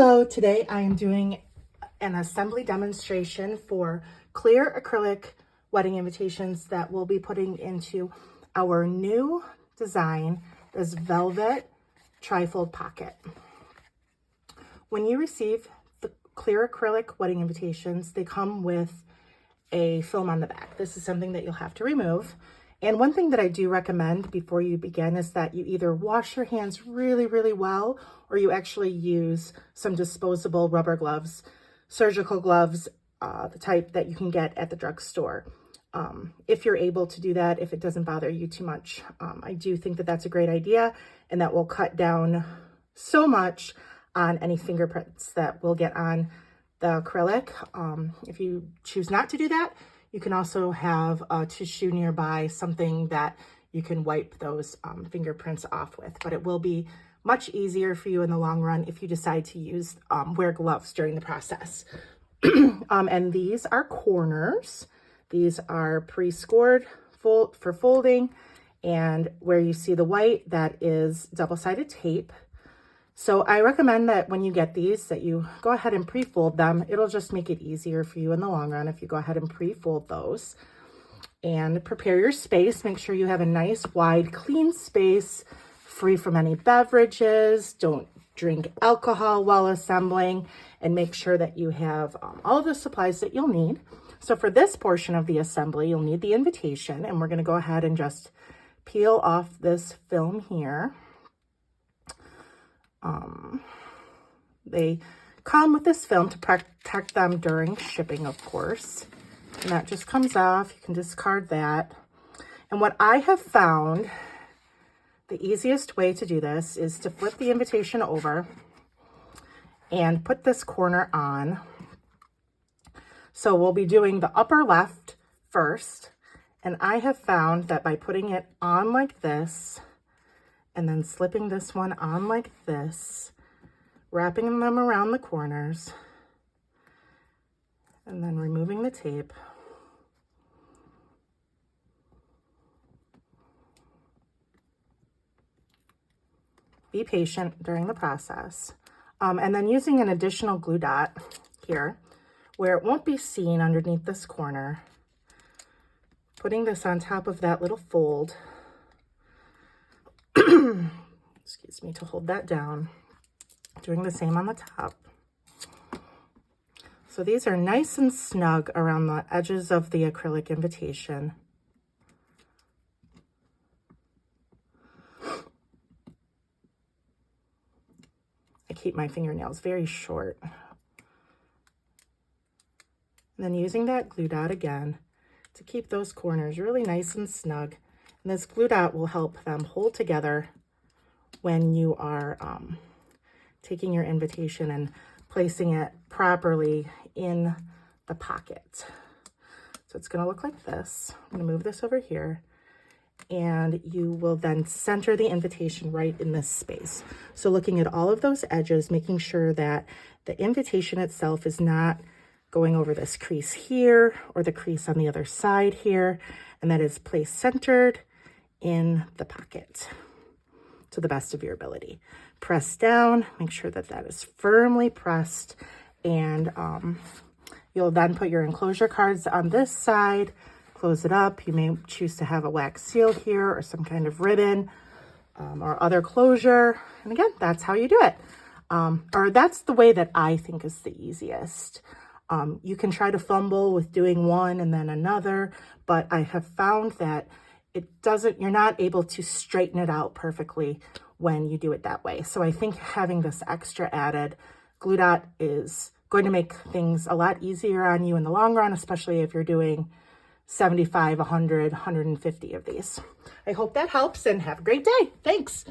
Hello, today I am doing an assembly demonstration for clear acrylic wedding invitations that we'll be putting into our new design, this velvet trifold pocket. When you receive the clear acrylic wedding invitations, they come with a film on the back. This is something that you'll have to remove. And one thing that I do recommend before you begin is that you either wash your hands really, really well, or you actually use some disposable rubber gloves, surgical gloves, the type that you can get at the drugstore. If you're able to do that, if it doesn't bother you too much, I do think that that's a great idea, and that will cut down so much on any fingerprints that will get on the acrylic. If you choose not to do that, you can also have a tissue nearby, something that you can wipe those fingerprints off with. But it will be much easier for you in the long run if you decide to use wear gloves during the process. And these are corners. These are pre-scored for folding. And where you see the white, that is double-sided tape. So I recommend that when you get these, that you go ahead and pre-fold them. It'll just make it easier for you in the long run if you go ahead and pre-fold those. And prepare your space. Make sure you have a nice, wide, clean space, free from any beverages. Don't drink alcohol while assembling, and make sure that you have all of the supplies that you'll need. So for this portion of the assembly, you'll need the invitation, and we're going to go ahead and just peel off this film here. They come with this film to protect them during shipping, of course. And that just comes off. You can discard that. And what I have found, the easiest way to do this is to flip the invitation over and put this corner on. So we'll be doing the upper left first. And I have found that by putting it on like this, and then slipping this one on like this, wrapping them around the corners, and then removing the tape. Be patient during the process. And then using an additional glue dot here, where it won't be seen underneath this corner, putting this on top of that little fold, excuse me, to hold that down. Doing the same on the top. So these are nice and snug around the edges of the acrylic invitation. I keep my fingernails very short. And then using that glue dot again to keep those corners really nice and snug. And this glue dot will help them hold together when you are taking your invitation and placing it properly in the pocket. So it's going to look like this. I'm going to move this over here, and you will then center the invitation right in this space. So looking at all of those edges, making sure that the invitation itself is not going over this crease here or the crease on the other side here, and that is placed centered in the pocket to the best of your ability. Press down, make sure that that is firmly pressed, and you'll then put your enclosure cards on this side, close it up. You may choose to have a wax seal here or some kind of ribbon or other closure. And again, that's how you do it. Or that's the way that I think is the easiest. You can try to fumble with doing one and then another, but I have found that you're not able to straighten it out perfectly when you do it that way. So I think having this extra added glue dot is going to make things a lot easier on you in the long run, especially if you're doing 75, 100, 150 of these. I hope that helps, and have a great day. Thanks.